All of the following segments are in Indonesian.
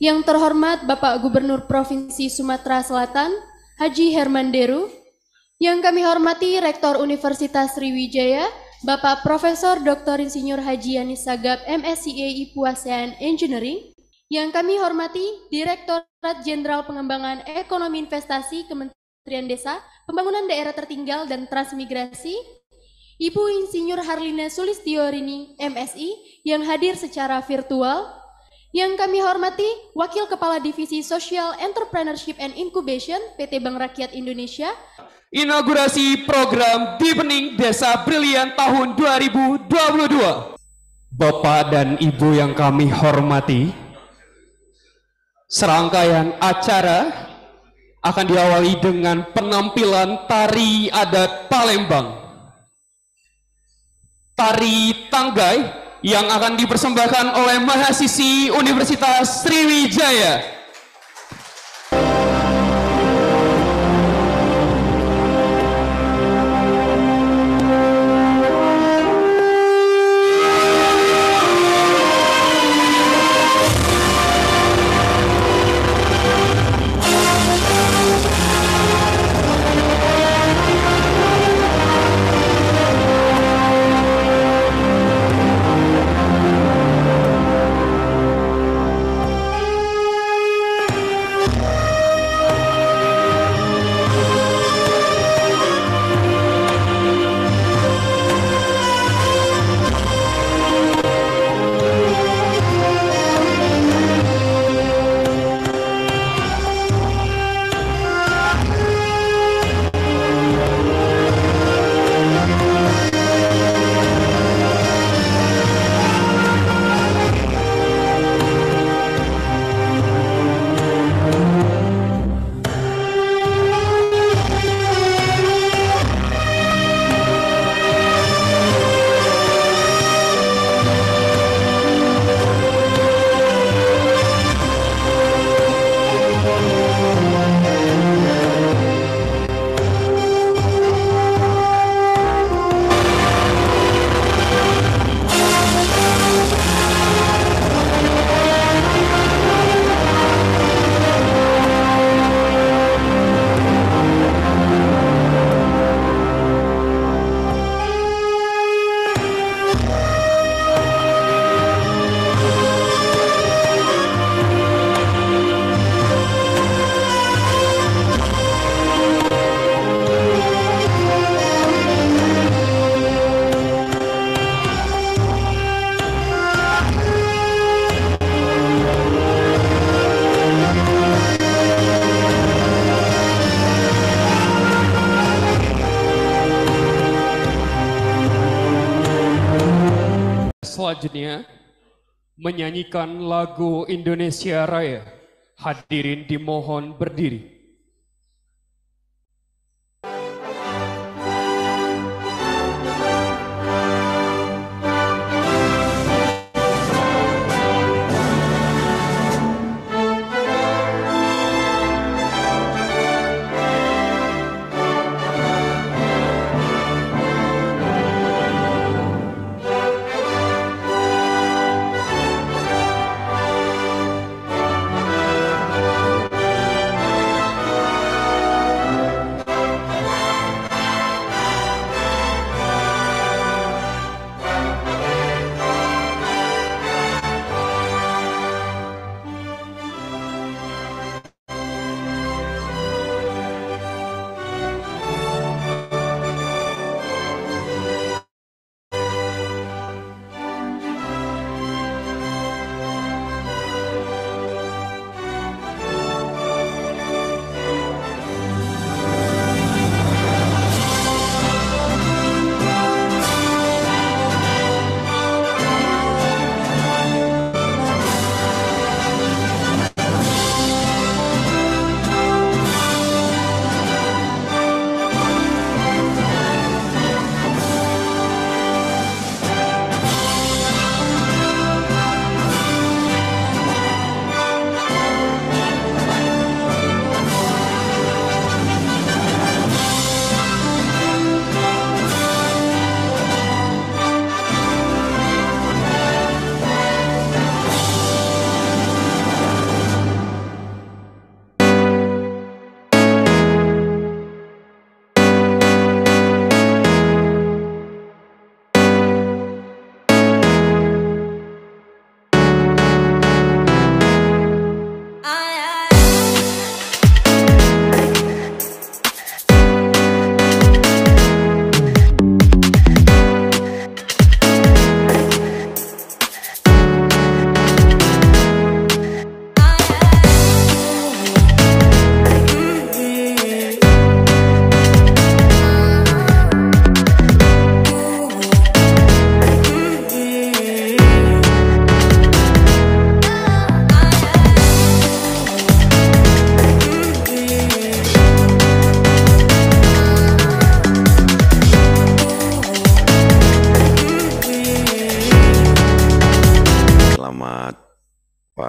Yang terhormat Bapak Gubernur Provinsi Sumatera Selatan, Haji Herman Deru. Yang kami hormati Rektor Universitas Sriwijaya, Bapak Profesor Dr. Insinyur Haji Yanis Sagab, MSCA IPU ASEAN Engineering. Yang kami hormati Direktorat Jenderal Pengembangan Ekonomi Investasi Kementerian Desa, Pembangunan Daerah Tertinggal dan Transmigrasi, Ibu Insinyur Harlina Sulistiorini, MSI, yang hadir secara virtual. Yang kami hormati Wakil Kepala Divisi Social Entrepreneurship and Incubation PT Bank Rakyat Indonesia. Inaugurasi program Deepening Desa Brilian tahun 2022. Bapak dan Ibu yang kami hormati, serangkaian acara akan diawali dengan penampilan tari adat Palembang. Tari Tanggai yang akan dipersembahkan oleh mahasiswi Universitas Sriwijaya. Selanjutnya menyanyikan lagu Indonesia Raya. Hadirin dimohon berdiri.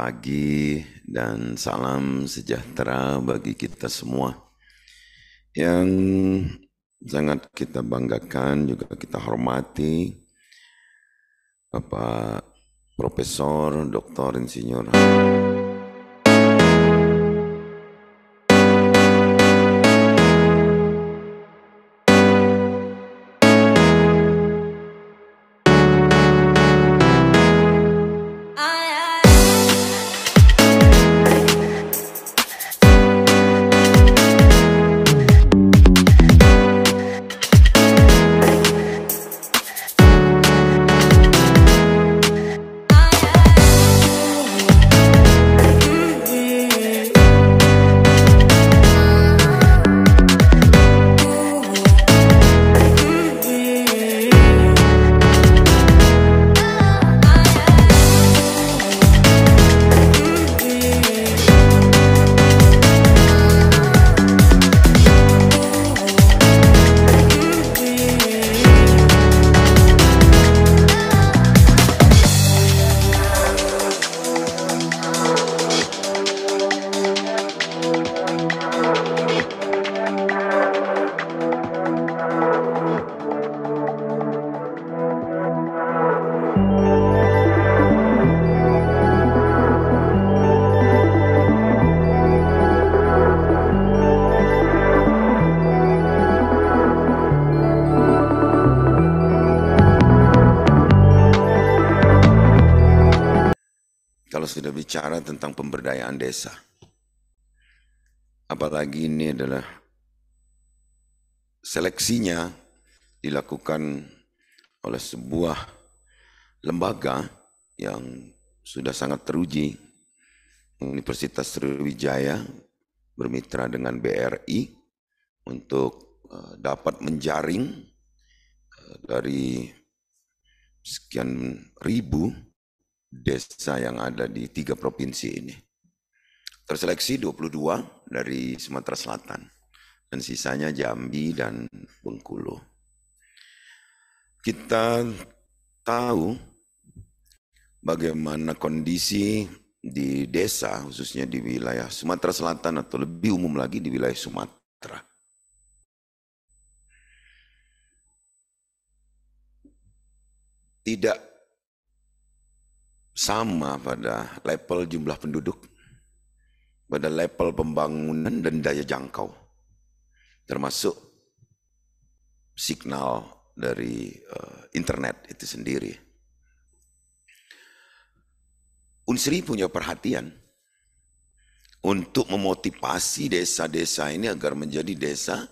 pagi dan salam sejahtera bagi kita semua. Yang sangat kita banggakan juga kita hormati Bapak Profesor Dr. Insinyur kalau sudah bicara tentang pemberdayaan desa, apalagi ini adalah seleksinya dilakukan oleh sebuah lembaga yang sudah sangat teruji, Universitas Sriwijaya bermitra dengan BRI untuk dapat menjaring dari sekian ribu desa yang ada di 3 provinsi ini. Terseleksi 22 dari Sumatera Selatan dan sisanya Jambi dan Bengkulu. Kita tahu bagaimana kondisi di desa, khususnya di wilayah Sumatera Selatan atau lebih umum lagi di wilayah Sumatera. Tidak sama pada level jumlah penduduk, pada level pembangunan dan daya jangkau, termasuk signal dari internet itu sendiri. Unsri punya perhatian untuk memotivasi desa-desa ini agar menjadi desa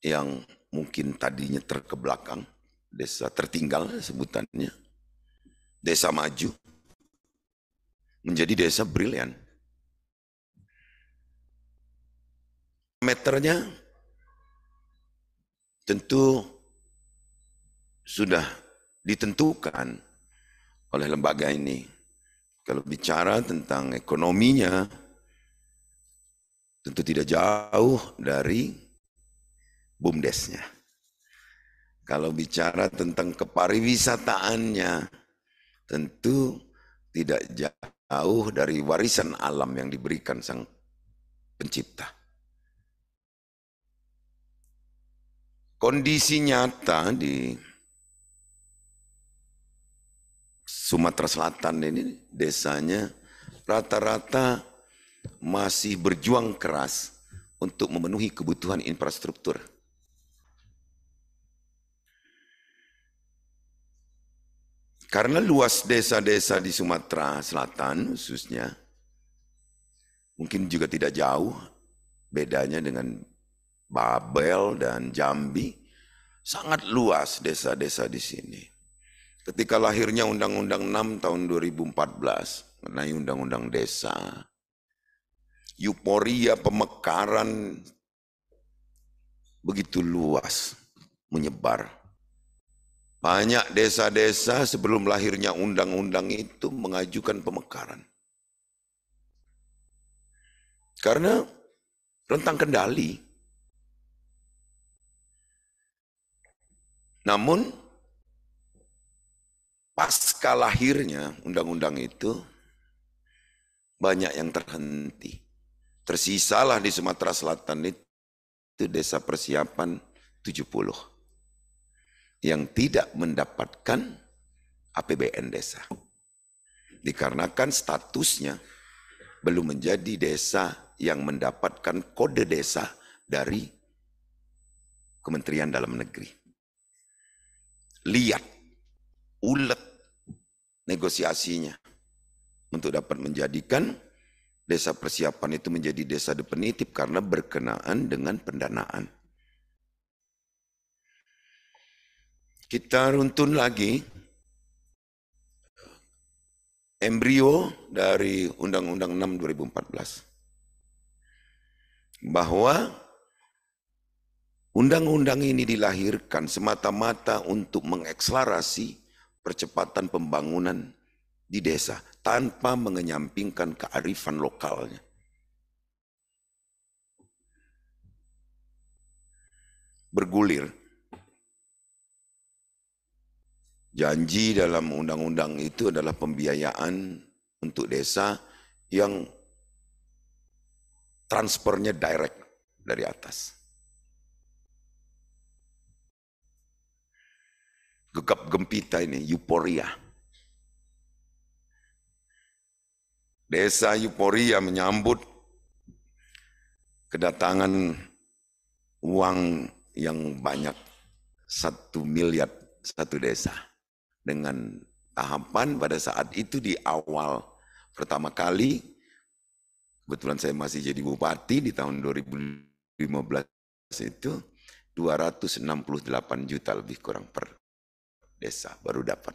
yang mungkin tadinya terkebelakang, desa tertinggal sebutannya, desa maju, menjadi desa brilian. Meternya tentu sudah ditentukan oleh lembaga ini. Kalau bicara tentang ekonominya, tentu tidak jauh dari BUMDesnya. Kalau bicara tentang kepariwisataannya, tentu tidak jauh dari warisan alam yang diberikan Sang Pencipta. Kondisi nyata di Sumatera Selatan ini, desanya rata-rata masih berjuang keras untuk memenuhi kebutuhan infrastruktur. Karena luas desa-desa di Sumatera Selatan khususnya, mungkin juga tidak jauh bedanya dengan Babel dan Jambi, sangat luas desa-desa di sini. Ketika lahirnya Undang-Undang 6 tahun 2014 mengenai Undang-Undang Desa, euforia pemekaran begitu luas, menyebar. Banyak desa-desa sebelum lahirnya undang-undang itu mengajukan pemekaran. Karena rentang kendali. Namun, pasca lahirnya undang-undang itu, banyak yang terhenti. Tersisalah di Sumatera Selatan itu desa persiapan 70 yang tidak mendapatkan APBN desa. Dikarenakan statusnya belum menjadi desa yang mendapatkan kode desa dari Kementerian Dalam Negeri. Lihat, ulet negosiasinya untuk dapat menjadikan desa persiapan itu menjadi desa definitif karena berkenaan dengan pendanaan. Kita runtun lagi embrio dari Undang-Undang 6 2014 bahwa undang-undang ini dilahirkan semata-mata untuk mengekselerasi percepatan pembangunan di desa tanpa mengenyampingkan kearifan lokalnya. Bergulir. Janji dalam undang-undang itu adalah pembiayaan untuk desa yang transfernya direct dari atas. Gegap gempita ini, euforia. Desa euforia menyambut kedatangan uang yang banyak, 1 miliar satu desa. Dengan tahapan pada saat itu di awal pertama kali, kebetulan saya masih jadi bupati di tahun 2015 itu, 268 juta lebih kurang per desa baru dapat.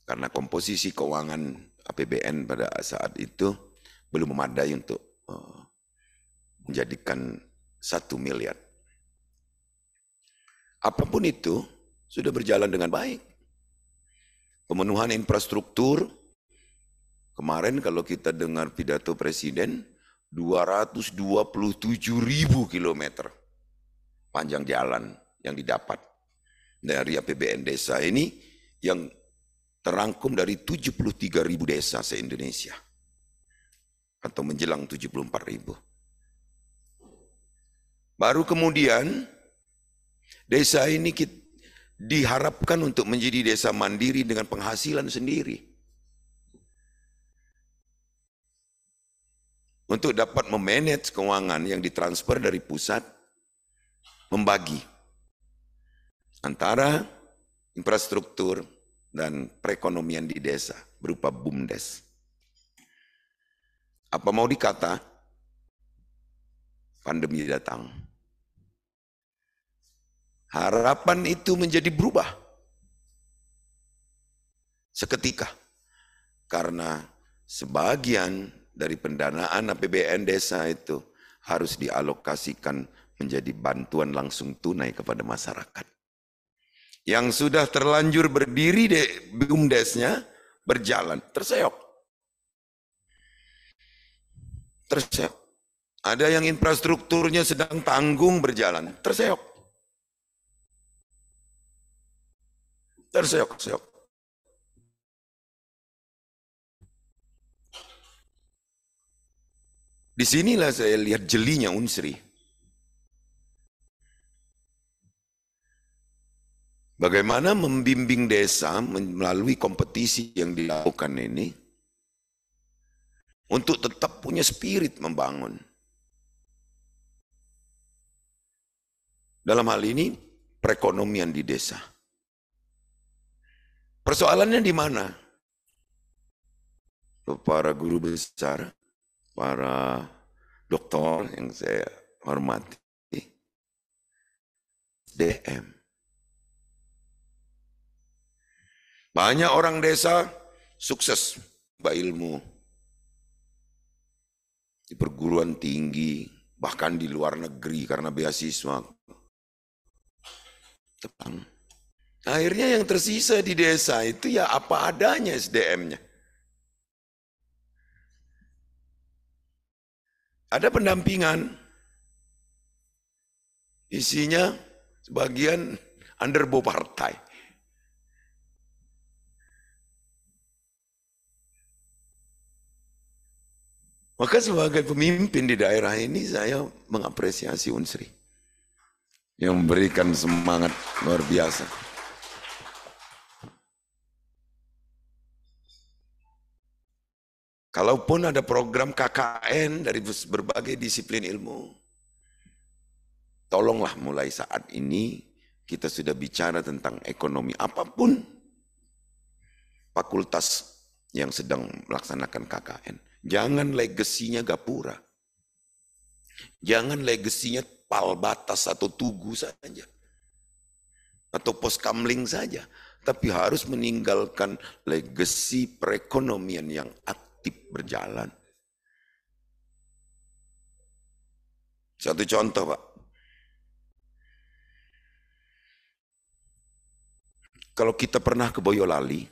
Karena komposisi keuangan APBN pada saat itu belum memadai untuk menjadikan 1 miliar. Apapun itu sudah berjalan dengan baik. Pemenuhan infrastruktur, kemarin kalau kita dengar pidato Presiden, 227.000 kilometer panjang jalan yang didapat dari APBN desa ini yang terangkum dari 73.000 desa se-Indonesia atau menjelang 74.000. Baru kemudian desa ini diharapkan untuk menjadi desa mandiri dengan penghasilan sendiri. Untuk dapat memanage keuangan yang ditransfer dari pusat, membagi antara infrastruktur dan perekonomian di desa berupa BUMDes. Apa mau dikata? Pandemi datang. Harapan itu menjadi berubah seketika karena sebagian dari pendanaan APBN desa itu harus dialokasikan menjadi bantuan langsung tunai kepada masyarakat. Yang sudah terlanjur berdiri di BUMDesnya berjalan, terseok. Ada yang infrastrukturnya sedang tanggung berjalan, terseok. Terseok-seok. Disinilah saya lihat jelinya Unsri. Bagaimana membimbing desa melalui kompetisi yang dilakukan ini untuk tetap punya spirit membangun. Dalam hal ini perekonomian di desa. Persoalannya di mana? Para guru besar, para doktor yang saya hormati, DM. Banyak orang desa sukses berilmu di perguruan tinggi, bahkan di luar negeri karena beasiswa. Akhirnya yang tersisa di desa itu ya apa adanya SDM-nya. Ada pendampingan, isinya sebagian underbo partai. Maka sebagai pemimpin di daerah ini saya mengapresiasi Unsri yang memberikan semangat luar biasa. Kalaupun ada program KKN dari berbagai disiplin ilmu, tolonglah mulai saat ini kita sudah bicara tentang ekonomi apapun fakultas yang sedang melaksanakan KKN. Jangan legasinya Gapura. Jangan legasinya Palbatas atau Tugu saja. Atau Poskamling saja. Tapi harus meninggalkan legasi perekonomian yang aktif berjalan. Satu contoh, Pak. Kalau kita pernah ke Boyolali,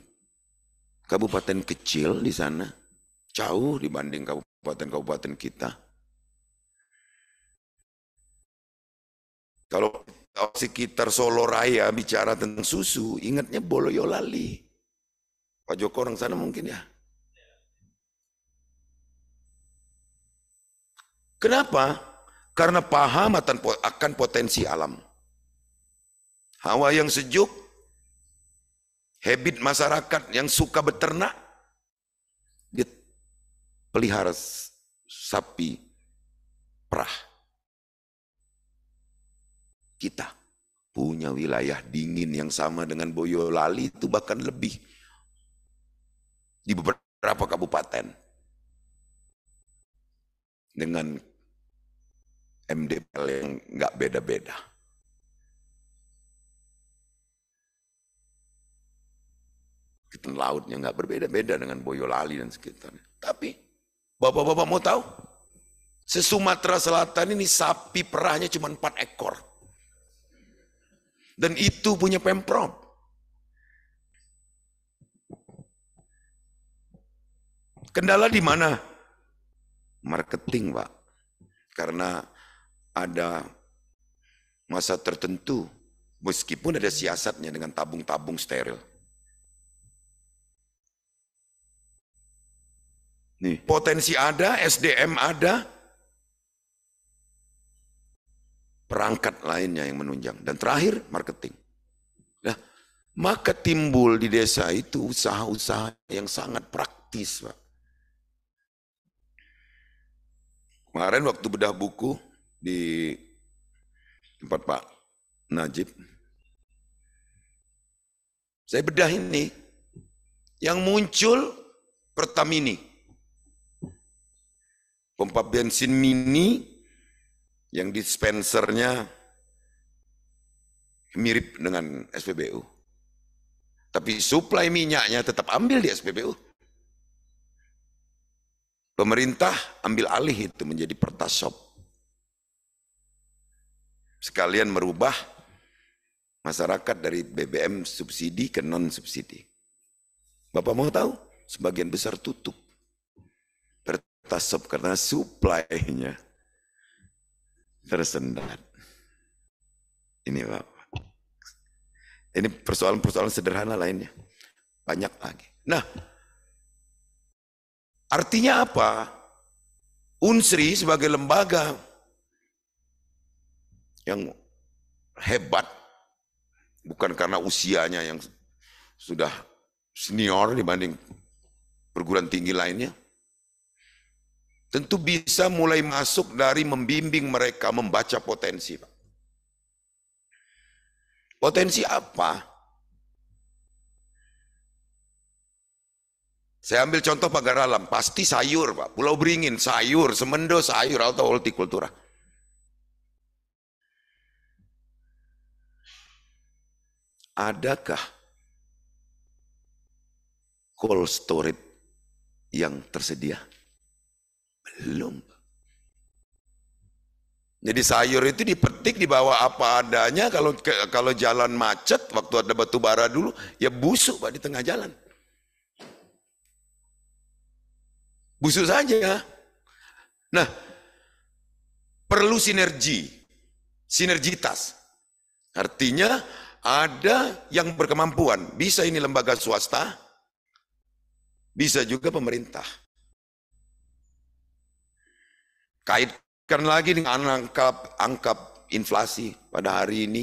kabupaten kecil di sana, jauh dibanding kabupaten-kabupaten kita. Kalau sekitar Solo Raya bicara tentang susu, ingatnya Boyolali. Pak Joko orang sana mungkin ya. Kenapa? Karena paham akan potensi alam. Hawa yang sejuk, habit masyarakat yang suka beternak, dia pelihara sapi perah. Kita punya wilayah dingin yang sama dengan Boyolali itu bahkan lebih di beberapa kabupaten dengan MDPL yang nggak beda-beda. Ketan lautnya nggak berbeda-beda dengan Boyolali dan sekitarnya. Tapi bapak-bapak mau tahu? Se-Sumatera Selatan ini sapi perahnya cuma 4 ekor. Dan itu punya Pemprov. Kendala di mana? Marketing, Pak. Karena ada masa tertentu, meskipun ada siasatnya dengan tabung-tabung steril. Nih, potensi ada, SDM ada, perangkat lainnya yang menunjang. Dan terakhir, marketing. Nah, maka timbul di desa itu usaha-usaha yang sangat praktis, Pak. Kemarin waktu bedah buku di tempat Pak Najib, saya bedah ini, yang muncul Pertamini, pompa bensin mini yang dispensernya mirip dengan SPBU. Tapi suplai minyaknya tetap ambil di SPBU. Pemerintah ambil alih itu menjadi Pertasop. Sekalian merubah masyarakat dari BBM subsidi ke non-subsidi. Bapak mau tahu? Sebagian besar tutup Pertasop karena suplainya tersendat. Ini Bapak. Ini persoalan-persoalan sederhana lainnya. Banyak lagi. Nah, artinya apa? Unsri sebagai lembaga yang hebat, bukan karena usianya yang sudah senior dibanding perguruan tinggi lainnya, tentu bisa mulai masuk dari membimbing mereka membaca potensi. Potensi apa? Saya ambil contoh pagar alam, pasti sayur Pak. Pulau Beringin, sayur, Semendo, sayur, atau hortikultura. Adakah cold storage yang tersedia? Belum. Jadi sayur itu dipetik dibawa apa adanya, kalau jalan macet, waktu ada batu bara dulu, ya busuk Pak di tengah jalan. Busuk saja. Nah, perlu sinergitas. Artinya ada yang berkemampuan, bisa ini lembaga swasta, bisa juga pemerintah. Kaitkan lagi dengan angka inflasi pada hari ini,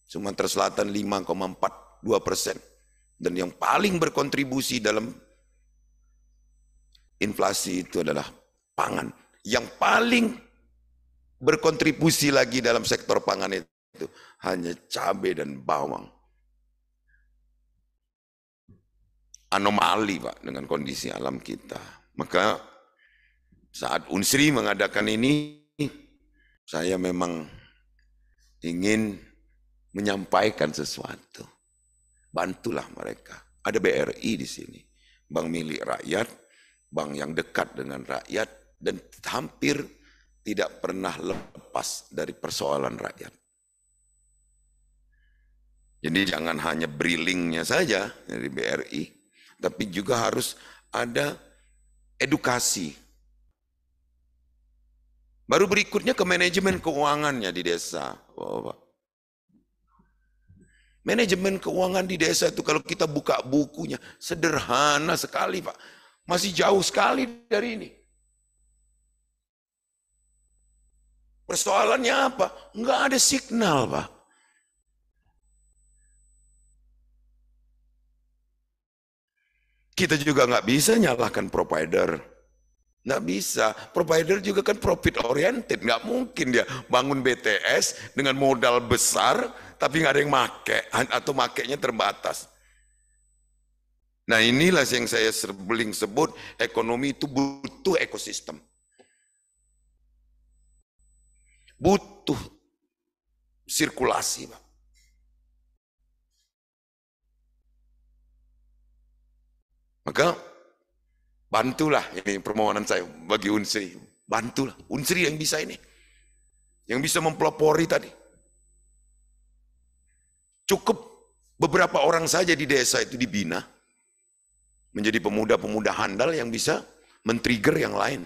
Sumatera Selatan 5,42%. Dan yang paling berkontribusi dalam inflasi itu adalah pangan. Yang paling berkontribusi lagi dalam sektor pangan itu hanya cabai dan bawang. Anomali Pak dengan kondisi alam kita. Maka saat Unsri mengadakan ini, saya memang ingin menyampaikan sesuatu. Bantulah mereka. Ada BRI di sini, bank milik rakyat, bank yang dekat dengan rakyat dan hampir tidak pernah lepas dari persoalan rakyat. Jadi jangan hanya brilingnya saja dari BRI, tapi juga harus ada edukasi. Baru berikutnya ke manajemen keuangannya di desa. Pak. Manajemen keuangan di desa itu kalau kita buka bukunya, sederhana sekali Pak. Masih jauh sekali dari ini. Persoalannya apa? Enggak ada signal Pak. Kita juga nggak bisa nyalahkan provider. Nggak bisa. Provider juga kan profit oriented. Nggak mungkin dia bangun BTS dengan modal besar, tapi nggak ada yang make, atau makainya terbatas. Nah inilah yang saya sering sebut, ekonomi itu butuh ekosistem. Butuh sirkulasi, Pak. Maka bantulah, ini permohonan saya bagi Unsri. Bantulah, Unsri yang bisa ini. Yang bisa mempelopori tadi. Cukup beberapa orang saja di desa itu dibina. Menjadi pemuda-pemuda handal yang bisa men-trigger yang lain.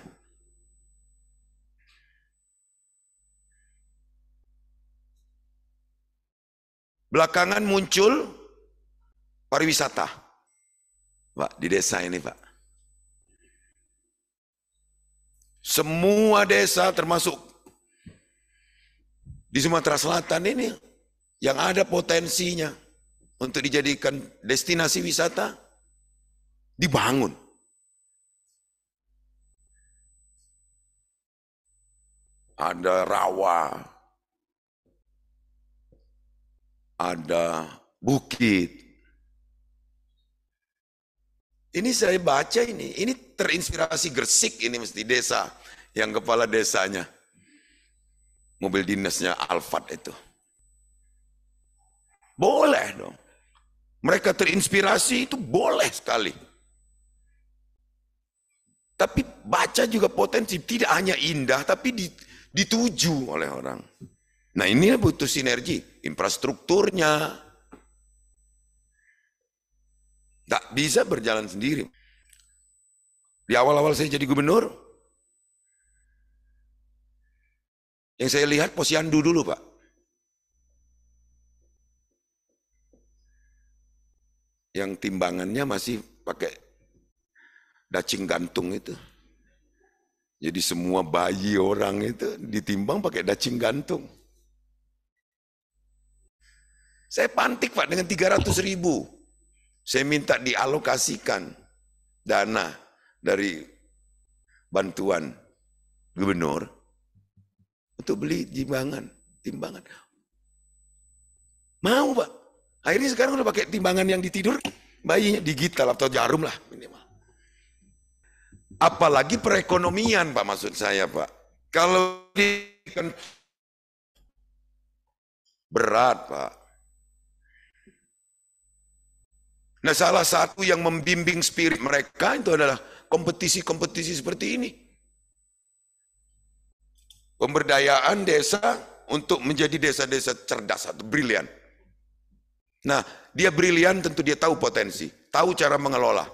Belakangan muncul pariwisata. Pak, di desa ini Pak. Semua desa termasuk di Sumatera Selatan ini yang ada potensinya untuk dijadikan destinasi wisata dibangun. Ada rawa, ada bukit. Ini saya baca ini terinspirasi Gresik ini mesti desa, yang kepala desanya, mobil dinasnya Alphard itu. Boleh dong. Mereka terinspirasi itu boleh sekali. Tapi baca juga potensi, tidak hanya indah, tapi dituju oleh orang. Nah ini butuh sinergi, infrastrukturnya. Tak bisa berjalan sendiri. Di awal-awal saya jadi gubernur, yang saya lihat posyandu dulu Pak. Yang timbangannya masih pakai dacing gantung itu. Jadi semua bayi orang itu ditimbang pakai dacing gantung. Saya pantik Pak dengan 300.000. Saya minta dialokasikan dana dari bantuan gubernur untuk beli timbangan. Mau Pak. Akhirnya sekarang udah pakai timbangan yang ditidur, bayinya digital atau jarum lah minimal. Apalagi perekonomian Pak, maksud saya Pak. Kalau kan berat Pak. Nah salah satu yang membimbing spirit mereka itu adalah kompetisi-kompetisi seperti ini. Pemberdayaan desa untuk menjadi desa-desa cerdas atau brilian. Nah, dia brilian tentu dia tahu potensi, tahu cara mengelola.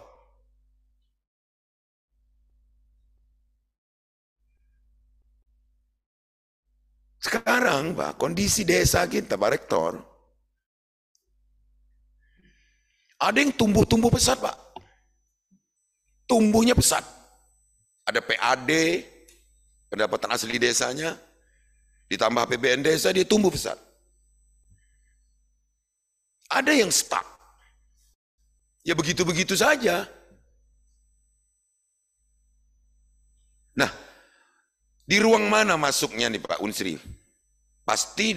Sekarang Pak, kondisi desa kita Pak Rektor, ada yang tumbuh pesat Pak. Tumbuhnya pesat. Ada PAD, pendapatan asli desanya, ditambah APBN desa, dia tumbuh besar. Ada yang stuck. Ya begitu-begitu saja. Nah, di ruang mana masuknya nih Pak Unsri? Pasti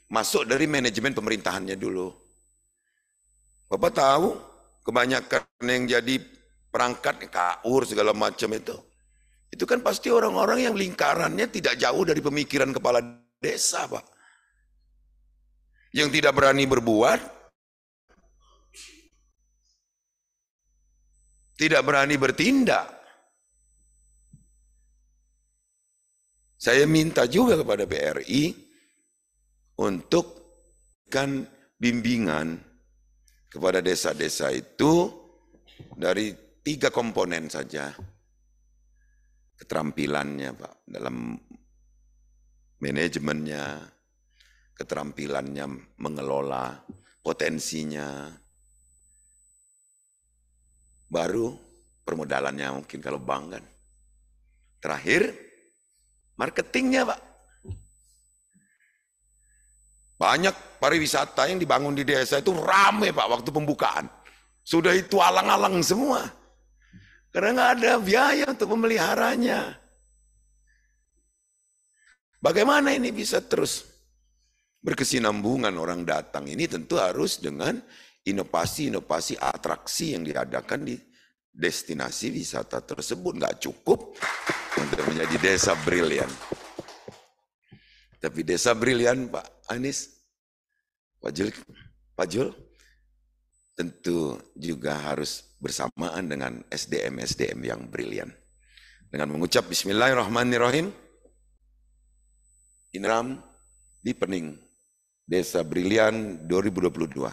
masuk dari manajemen pemerintahannya dulu. Bapak tahu kebanyakan yang jadi perangkat KUR segala macam itu kan pasti orang-orang yang lingkarannya tidak jauh dari pemikiran kepala desa, Pak. Yang tidak berani berbuat, tidak berani bertindak. Saya minta juga kepada BRI untuk kan bimbingan kepada desa-desa itu dari 3 komponen saja. Keterampilannya Pak, dalam manajemennya, keterampilannya mengelola, potensinya, baru permodalannya mungkin kalau bank kan. Terakhir, marketingnya Pak. Banyak pariwisata yang dibangun di desa itu rame Pak waktu pembukaan. Sudah itu alang-alang semua. Karena nggak ada biaya untuk memeliharanya. Bagaimana ini bisa terus berkesinambungan orang datang? Ini tentu harus dengan inovasi-inovasi atraksi yang diadakan di destinasi wisata tersebut. Nggak cukup untuk menjadi desa brilian. Tapi desa brilian Pak Anies, Pak Jul, tentu juga harus bersamaan dengan SDM-SDM yang brilian. Dengan mengucap Bismillahirrahmanirrahim, Inram di Pening, Desa Brilian 2022,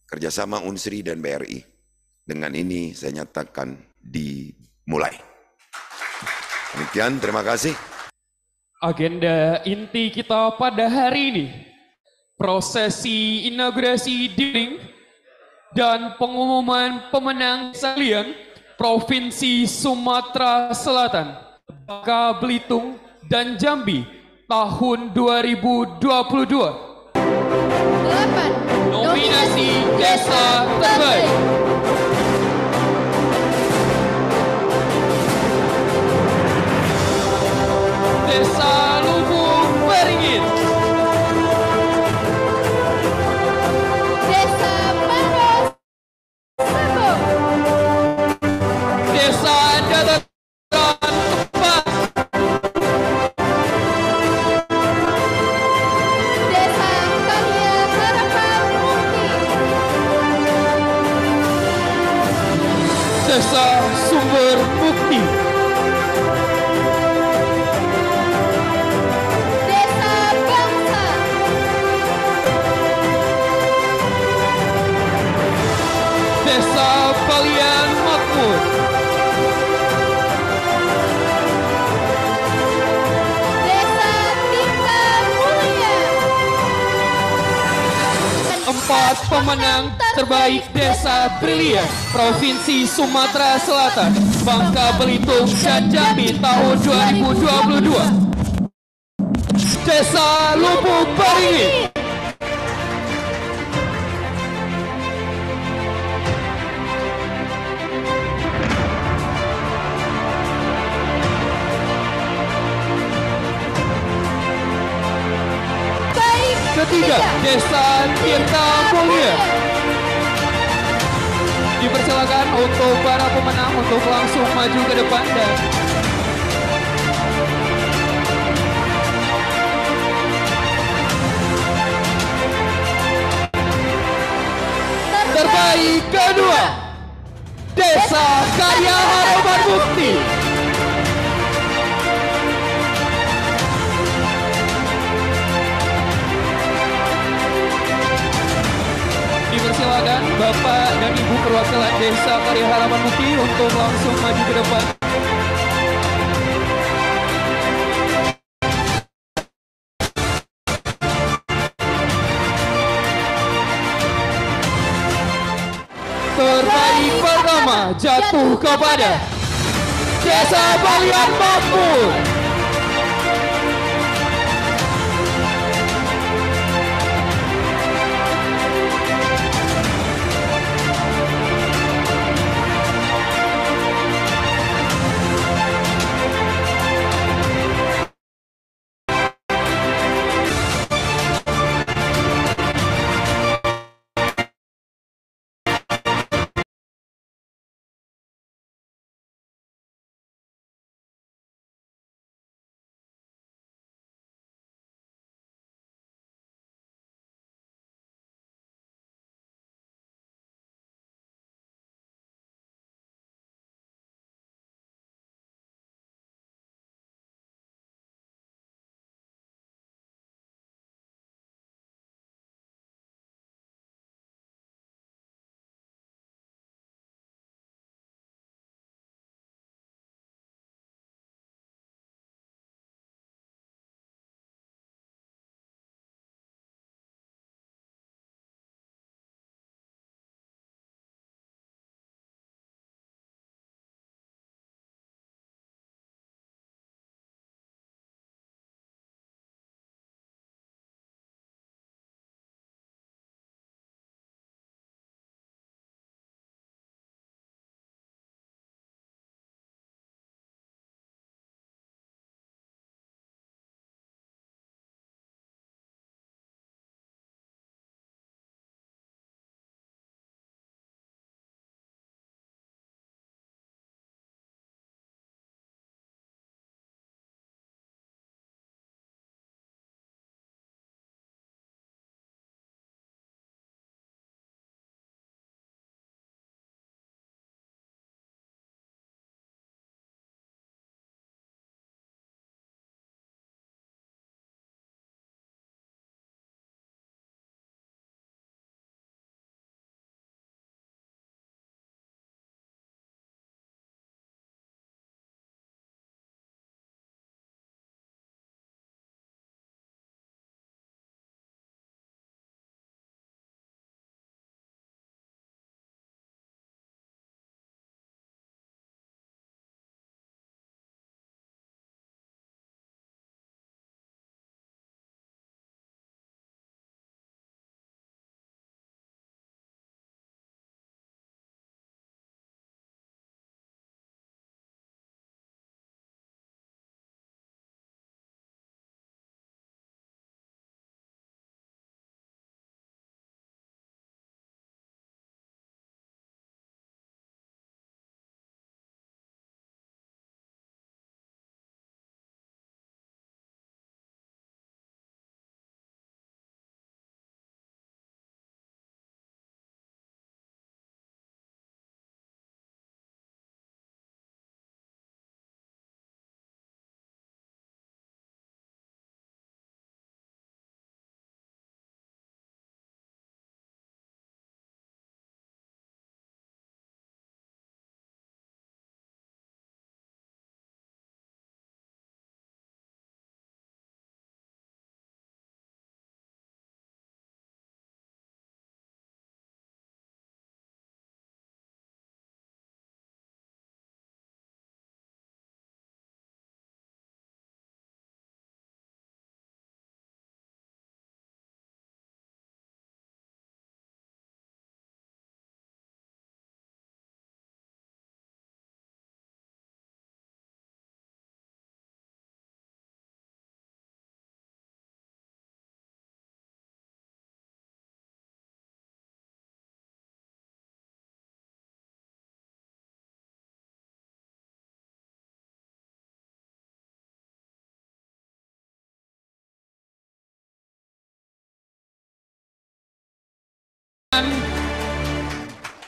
kerjasama Unsri dan BRI. Dengan ini saya nyatakan dimulai. Demikian, terima kasih. Agenda inti kita pada hari ini, prosesi inaugurasi dinding dan pengumuman pemenang sekalian Provinsi Sumatera Selatan, Bangka Belitung, dan Jambi tahun 2022. 8. Nominasi Desa Terbaik. Desa Lubuk Beringin. Desa Maros Sabo. Desa Dataran Tepas. Desa Karya Harapan Mukti. Desa Sumber Mukti. Desa Bangsa. Desa Balian Makmur. Desa Tingkah Mulia. 4 pemenang terbaik Desa Brilian Provinsi Sumatera Selatan, Bangka Belitung, dan Jambi tahun 2022. Desa Lubuk Beringin. Baik. Ketiga, Desa Tirta Mulia. Dipersilakan untuk para pemenang untuk langsung maju ke depan dan terbaik kedua, Desa Karya Harapan Mukti. Dipersilakan Bapak dan Ibu perwakilan Desa Karya Harapan Mukti untuk langsung maju ke depan. Terbaik pertama jatuh kepada Desa Balian Makmur.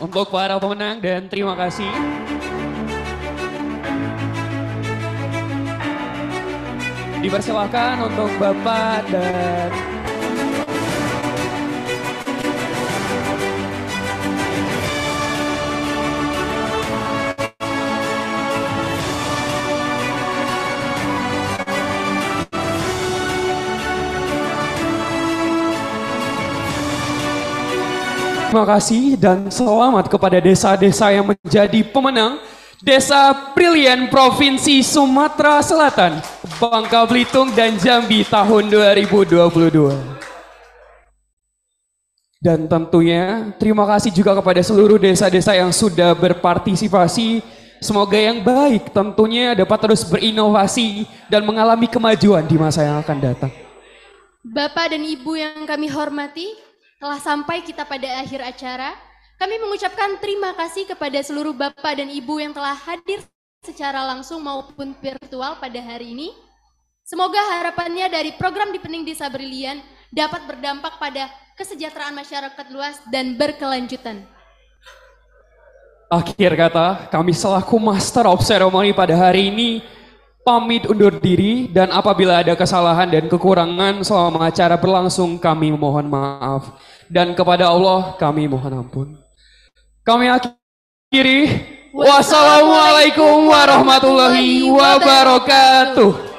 Untuk para pemenang dan terima kasih. Dipersilakan untuk Bapak dan terima kasih dan selamat kepada desa-desa yang menjadi pemenang Desa Brilian Provinsi Sumatera Selatan, Bangka Belitung dan Jambi tahun 2022. Dan tentunya terima kasih juga kepada seluruh desa-desa yang sudah berpartisipasi. Semoga yang baik tentunya dapat terus berinovasi dan mengalami kemajuan di masa yang akan datang. Bapak dan Ibu yang kami hormati, telah sampai kita pada akhir acara. Kami mengucapkan terima kasih kepada seluruh Bapak dan Ibu yang telah hadir secara langsung maupun virtual pada hari ini. Semoga harapannya dari program Deepening Desa Brilian dapat berdampak pada kesejahteraan masyarakat luas dan berkelanjutan. Akhir kata, kami selaku Master of Ceremony pada hari ini pamit undur diri, dan apabila ada kesalahan dan kekurangan selama acara berlangsung, kami mohon maaf. Dan kepada Allah kami mohon ampun. Kami akhiri. Wassalamualaikum warahmatullahi wabarakatuh.